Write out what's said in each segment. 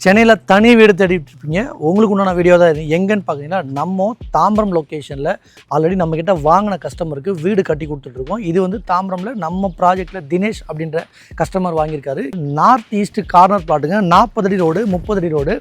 சென்னையில் தனி வீடு தேடிட்டு இருப்பீங்க. உங்களுக்கு உண்டான வீடியோ தான் இது. எங்கன்னு பார்த்தீங்கன்னா நம்ம தாம்பரம் லொக்கேஷனில் ஆல்ரெடி நம்மக்கிட்ட வாங்கின கஸ்டமருக்கு வீடு கட்டி கொடுத்துட்ருக்கோம். இது வந்து தாம்பரமில் நம்ம ப்ராஜெக்டில் தினேஷ் அப்படின்ற கஸ்டமர் வாங்கியிருக்காரு. North east corner பிளாட்டுங்க. 40 அடி ரோடு, 30 அடி ரோடு,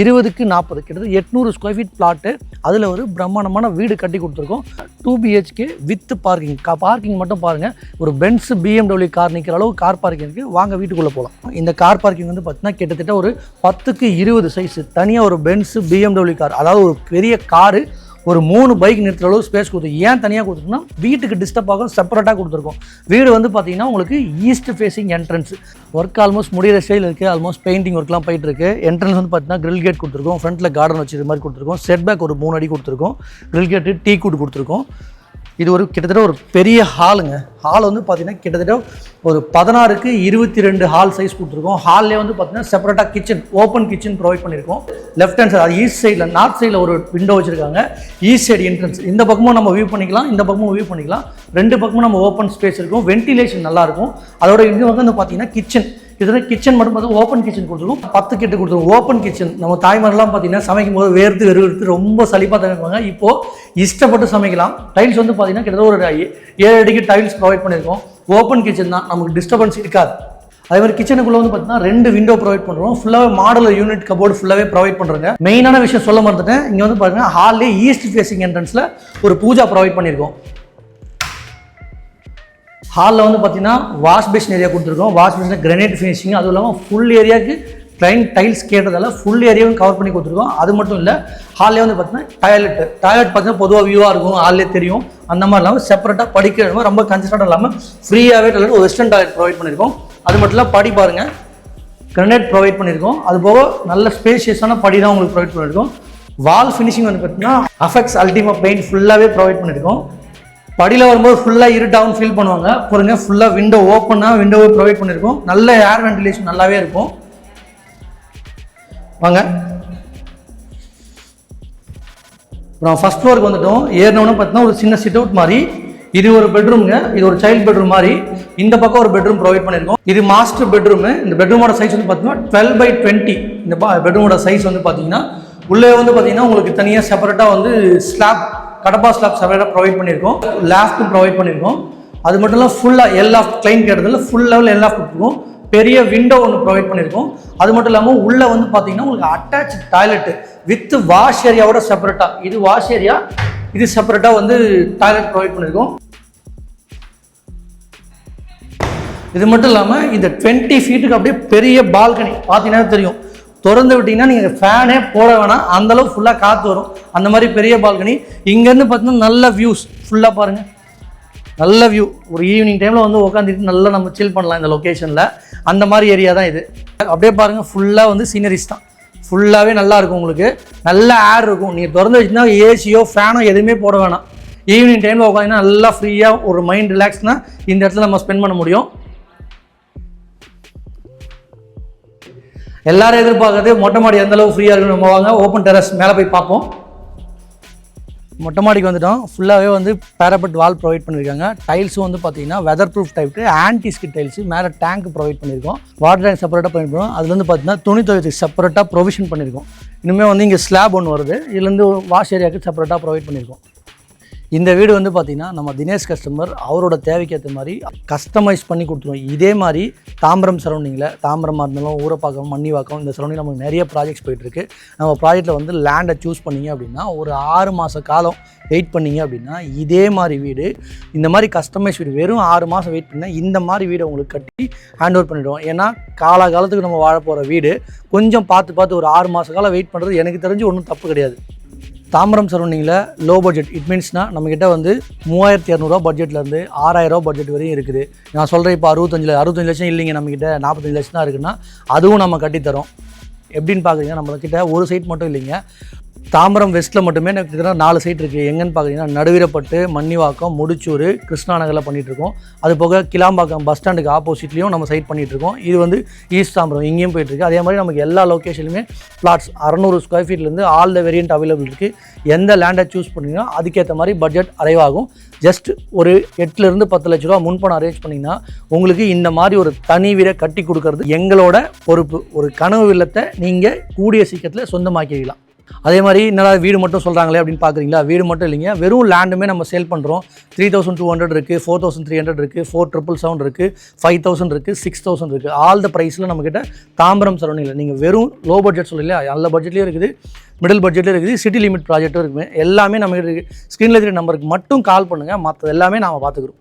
20க்கு 40 கிட்டத்தட்ட 800 ஸ்கொயர் ஃபீட் பிளாட்டு. அதில் ஒரு பிரம்மாண்டமான வீடு கட்டி கொடுத்துருக்கோம். 2 BHK வித் பார்க்கிங். பார்க்கிங் மட்டும் பாருங்கள், ஒரு பென்ஸ் BMW கார் நிற்கிற அளவு கார் பார்க்கிங் இருக்குது. வாங்க வீட்டுக்குள்ளே போகலாம். இந்த கார் பார்க்கிங் வந்து பார்த்தீங்கன்னா கிட்டத்தட்ட ஒரு 10க்கு 20 சைஸு. தனியாக ஒரு பென்ஸ் BMW கார், அதாவது ஒரு பெரிய காரு, ஒரு 3 பைக் நிறுத்துற அளவு ஸ்பேஸ் கொடுத்து. ஏன் தனியாக கொடுத்துருக்கோம்னா வீட்டுக்கு டிஸ்டர்ப் ஆகும், செப்பரேட்டாக கொடுத்துருக்கோம். வீடு வந்து பார்த்தீங்கன்னா உங்களுக்கு east facing entrance. Work almost முடிகிற ஸ்டைல் இருக்குது. ஆல்மோஸ்ட் பெயிண்டிங் ஒர்க்லாம் போயிட்டு இருக்கு. என்ட்ரன்ஸ் வந்து பார்த்தீங்கன்னா கிரில் கேட் கொடுத்துருக்கோம். ஃப்ரண்ட்டில் கார்டன் வச்சு இது மாதிரி கொடுத்துருக்கோம். செட் பேக் ஒரு 3 அடி கொடுத்துருக்கோம். கிரில் கேட்டு டீ கூட் கொடுத்துருக்கோம். இது ஒரு கிட்டத்தட்ட ஒரு பெரிய ஹாலுங்க. ஹால் வந்து பார்த்தீங்கன்னா கிட்டத்தட்ட ஒரு 16க்கு 22 ஹால் சைஸ் கொடுத்துருக்கோம். ஹால்லே வந்து பார்த்தீங்கன்னா செப்பரேட்டாக கிச்சன், ஓப்பன் கிச்சன் ப்ரொவைட் பண்ணியிருக்கோம். லெஃப்ட் ஹேண்ட் சைடு, அது ஈஸ்ட் சைடில், நார்த் சைடில் ஒரு விண்டோ வச்சுருக்காங்க. East side entrance. இந்த பக்கமும் நம்ம வியூ பண்ணிக்கலாம், இந்த பக்கமும் வியூ பண்ணிக்கலாம். 2 பக்கமும் நம்ம ஓப்பன் ஸ்பேஸ் இருக்கும். வென்டிலேஷன் நல்லாயிருக்கும். அதோட இங்கே வந்து பார்த்தீங்கன்னா கிச்சன், இதில் கிச்சன் மட்டும் பார்த்தா ஓப்பன் கிச்சன் கொடுத்துருக்கோம். 10 கிட்ட கொடுத்துருக்கோம். Open kitchen. நம்ம தாய்மாரெலாம் பார்த்தீங்கன்னா சமைக்கும் போது வெறுத்து ரொம்ப சலிப்பாக தவிர்ப்பாங்க. இப்போது இஷ்டப்பட்டு சமைக்கலாம். டைல்ஸ் வந்து பார்த்தீங்கன்னா கிட்டத்தட்ட ஒரு 7 அடிக்கு டைல்ஸ் ப்ரொவைட் பண்ணியிருக்கோம். ஓப்பன் கிச்சன் தான், நமக்கு டிஸ்டர்பன்ஸ் இருக்காது. அதே மாதிரி கிச்சனுக்குள்ளே வந்து பார்த்தீங்கன்னா 2 விண்டோ ப்ரொவைட் பண்ணுறோம். ஃபுல்லாகவே மாடல் யூனிட் கபோர்டு ஃபுல்லாகவே ப்ரொவைட் பண்ணுறோங்க. மெயினான விஷயம் சொல்ல மறந்துட்டேன். இங்கே வந்து பார்த்தீங்கன்னா ஹால்லே ஈஸ்ட் ஃபேஸிங் என்ட்ரன்ஸில் ஒரு பூஜா ப்ரொவைட் பண்ணியிருக்கோம். ஹாலில் வந்து பார்த்தீங்கன்னா வாஷ் பேஷன் ஏரியா கொடுத்துருக்கோம். Wash basin granite finishing. அதுவும் இல்லாமல் ஃபுல் ஏரியாவுக்கு டைல்ஸ் கேட்டதால் ஃபுல் ஏரியாவும் கவர் பண்ணி கொடுத்துருக்கோம். அது மட்டும் இல்லை, ஹாலில் வந்து பார்த்தீங்கன்னா டாய்லெட் பார்த்தீங்கன்னா பொதுவாக வியூவாக இருக்கும், ஹாலிலே தெரியும். அந்த மாதிரி இல்லாமல் செப்பரேட்டாக படிக்கிற ரொம்ப கன்சஸ்டாக இல்லாமல் ஃப்ரீயாகவே டாய்லெட், ஒரு வெஸ்டர்ன் டாய்லெட் ப்ரொவைட் பண்ணியிருக்கோம். அது மட்டும் இல்லை, படி பாருங்கள், கிரானைட் ப்ரொவைட் பண்ணியிருக்கோம். அது போக நல்ல ஸ்பேஷியஸான படி தான் உங்களுக்கு ப்ரொவைட் பண்ணியிருக்கோம். வால் ஃபினிஷிங் வந்து பார்த்தீங்கன்னா அஃபெக்ட்ஸ் அல்டிமா பெயிண்ட் ஃபுல்லாகவே ப்ரொவைட் பண்ணியிருக்கோம். படியில் வரும்போது ஃபுல்லாக இருட்டாகவும் ஃபீல் பண்ணுவாங்க. பாருங்க, ஃபுல்லாக விண்டோ ஓப்பனாக விண்டோவை ப்ரொவைட் பண்ணியிருக்கோம். நல்ல ஏர் வென்டிலேஷன் நல்லாவே இருக்கும். வாங்க, அப்புறம் ஃபர்ஸ்ட் ஃப்ளோருக்கு வந்துட்டோம். ஏறினோன்னு பார்த்தீங்கன்னா ஒரு சின்ன சிட் அவுட் மாதிரி. இது ஒரு பெட்ரூம்ங்க. இது ஒரு சைல்டு பெட்ரூம் மாதிரி. இந்த பக்கம் ஒரு பெட்ரூம் ப்ரொவைட் பண்ணியிருக்கோம். இது மாஸ்டர் பெட்ரூமு. இந்த பெட்ரூமோட சைஸ் வந்து பார்த்தீங்கன்னா 12/20. இந்த பெட்ரூமோட சைஸ் வந்து பார்த்தீங்கன்னா உள்ளே வந்து பார்த்தீங்கன்னா உங்களுக்கு தனியாக செப்பரேட்டாக வந்து ஸ்லாப், கடப்பா ஸ்லாப் செப்பரேட்டாக ப்ரொவைட் பண்ணியிருக்கோம். லேஃப்ட்டும் ப்ரொவைட் பண்ணியிருக்கோம். அது மட்டும் இல்லை, ஃபுல்லாக எல்லாஃப்ட் கிளைண்ட் கேட்டதில் ஃபுல் லெவல் எல்லாஃப்ட் கொடுத்துருக்கோம். பெரிய விண்டோ ஒன்று ப்ரொவைட் பண்ணியிருக்கோம். அது மட்டும் இல்லாமல் உள்ளே வந்து பார்த்தீங்கன்னா உங்களுக்கு அட்டாச் டாய்லெட்டு வித் வாஷ் ஏரியாவோட செப்பரேட்டாக, இது வாஷ் ஏரியா, இது செப்பரேட்டாக வந்து டாய்லெட் ப்ரொவைட் பண்ணியிருக்கோம். இது மட்டும் இல்லாமல் இந்த 20 ஃபீட்டுக்கு அப்படியே பெரிய பால்கனி பார்த்தீங்கன்னா தெரியும். திறந்து விட்டிங்கன்னா நீங்கள் ஃபேனே போட வேணாம், அந்தளவு ஃபுல்லாக காற்று வரும். அந்த மாதிரி பெரிய பால்கனி. இங்கேருந்து பார்த்தீங்கன்னா நல்ல வியூஸ் ஃபுல்லாக பாருங்கள், நல்ல வியூ. ஒரு ஈவினிங் டைமில் வந்து உட்காந்துட்டு நல்லா நம்ம சில் பண்ணலாம் இந்த லொக்கேஷனில். அந்த மாதிரி ஏரியா தான் இது. அப்படியே பாருங்கள், ஃபுல்லாக வந்து சீனரிஸ் தான். ஃபுல்லாகவே நல்லா இருக்கும். உங்களுக்கு நல்ல ஏர் இருக்கும். நீங்கள் திறந்து வச்சுன்னா ஏசியோ ஃபேனோ எதுவுமே போட வேணாம். ஈவினிங் டைமில் உட்காந்துன்னா நல்லா ஃப்ரீயாக ஒரு மைண்ட் ரிலாக்ஸ்னால் இந்த இடத்துல நம்ம ஸ்பெண்ட் பண்ண முடியும். எல்லாரும் எதிர்பார்க்கறது மொட்டை மாடி எந்த அளவு ஃப்ரீயாக இருக்குன்னு நம்ம வாங்க ஓப்பன் டெரஸ் மேலே போய் பார்ப்போம். மொட்டை மாடிக்கு வந்துட்டோம். ஃபுல்லாகவே வந்து பேராபெட் வால் ப்ரொவைட் பண்ணியிருக்காங்க. டைல்ஸும் வந்து பார்த்தீங்கன்னா weather proof type anti skid tiles. மேலே டேங்க் ப்ரொவைட் பண்ணியிருக்கோம். வாட்டர் டேங்க் செப்பரேட்டாக பண்ணியிருக்கோம். அதுல வந்து பார்த்தீங்கன்னா துணி துவைக்கிறதுக்கு செப்பரேட்டாக ப்ரொவிஷன் பண்ணியிருக்கோம். இனிமேல் வந்து இங்கே ஸ்லாப் ஒன்று வருது. இதுலேருந்து வாஷ் ஏரியாவுக்கு செப்பரேட்டாக ப்ரொவைட் பண்ணியிருக்கோம். இந்த வீடு வந்து பார்த்திங்கன்னா நம்ம தினேஷ் கஸ்டமர் அவரோட தேவைக்கு ஏற்ற மாதிரி கஸ்டமைஸ் பண்ணி கொடுத்துருவோம். இதே மாதிரி தாம்பரம் சரௌண்டிங்கில், தாம்பரமாக இருந்தாலும் ஊரப்பாக்கம், மன்னிவாக்கம், இந்த சரௌண்டிங் நமக்கு நிறைய ப்ராஜெக்ட்ஸ் போயிட்டுருக்கு. நம்ம ப்ராஜெக்ட்டில் வந்து லேண்டை சூஸ் பண்ணிங்க அப்படின்னா ஒரு 6 மாத காலம் வெயிட் பண்ணிங்க அப்படின்னா இதே மாதிரி வீடு, இந்த மாதிரி கஸ்டமைஸ் வீடு வெறும் 6 மாதம் வெயிட் பண்ணால் இந்த மாதிரி வீடை உங்களுக்கு கட்டி ஹேண்ட் ஓவர் பண்ணிவிடுவோம். ஏன்னா காலகாலத்துக்கு நம்ம வாழ போகிற வீடு கொஞ்சம் பார்த்து ஒரு 6 மாத காலம் வெயிட் பண்ணுறது எனக்கு தெரிஞ்சு ஒன்றும் தப்பு கிடையாது. தாம்பரம் சரௌண்டிங்கில் லோ பட்ஜெட், இட் மீன்ஸ்னால் நம்மக்கிட்ட வந்து 3200 பட்ஜெட்லேருந்து 6000 பட்ஜெட் வரையும் இருக்குது. நான் சொல்கிறேன் இப்போ 65 லட்சம் இல்லைங்க, நம்மக்கிட்ட 45 லட்சம் தான் இருக்குன்னா அதுவும் நம்ம கட்டித்தரோம். எப்படின்னு பார்க்குறீங்க, நம்மக்கிட்ட ஒரு சைட் மட்டும் இல்லைங்க, தாம்பரம் வெஸ்ட்டில் மட்டுமே எனக்கு கிட்டத்தட்ட 4 சைட் இருக்குது. எங்கன்னு பார்க்குறீங்கன்னா நடுவீரப்பட்டு, மன்னிவாக்கம், முடிச்சூர், கிருஷ்ணாநகரில் பண்ணிகிட்ருக்கோம். அது போக கிளாம்பாக்கம் பஸ் ஸ்டாண்டுக்கு ஆப்போசிட்லேயும் நம்ம சைட் பண்ணிகிட்ருக்கோம். இது வந்து ஈஸ்ட் தாம்பரம் இங்கேயும் போயிட்டுருக்கு. அதே மாதிரி நமக்கு எல்லா லொக்கேஷன்லையுமே பிளாட்ஸ் 600 ஸ்கொயர் ஃபீட்லேருந்து ஆல் த வேரியன்ட் அவைலபிள் இருக்குது. எந்த லேண்டை சூஸ் பண்ணிங்கன்னா அதுக்கேற்ற மாதிரி பட்ஜெட் அரைவாகும். ஜஸ்ட் ஒரு 8லேருந்து 10 லட்ச ரூபா முன்பணம் அரேஞ்ச் பண்ணிங்கன்னா உங்களுக்கு இந்த மாதிரி ஒரு தனி வீடை கட்டி கொடுக்கறது எங்களோட பொறுப்பு. ஒரு கனவு இல்லத்தை நீங்கள் கூடிய சீக்கிரத்தில் சொந்தமாக்கிக்கலாம். அதே மாதிரி என்னடா வீடு மட்டும் சொல்கிறாங்களே அப்படின்னு பார்க்குறீங்களா? வீடு மட்டும் இல்லைங்க, வெறும் லேண்டுமே நம்ம சேல் பண்ணுறோம். 3200 இருக்குது, 4300 இருக்குது, 4777 இருக்குது, 5000 இருக்குது, 6000 இருக்குது. ஆல் த ப்ரைஸில் நம்மக்கிட்ட தாம்பரம் சரௌண்டிங்கில் நீங்கள் வெறும் லோ பட்ஜெட் சொல்லலையா, நல்ல பட்ஜெட்லேயும் இருக்குது, மிடில் பட்ஜெட்லேயும் இருக்குது, சிட்டி லிமிட் ப்ராஜெக்ட்டும் இருக்குது. எல்லாமே நம்ம ஸ்க்ரீனில் இருக்கிற நம்பருக்கு மட்டும் கால் பண்ணுங்கள், மற்ற எல்லாமே நாம் பார்த்துக்குறோம்.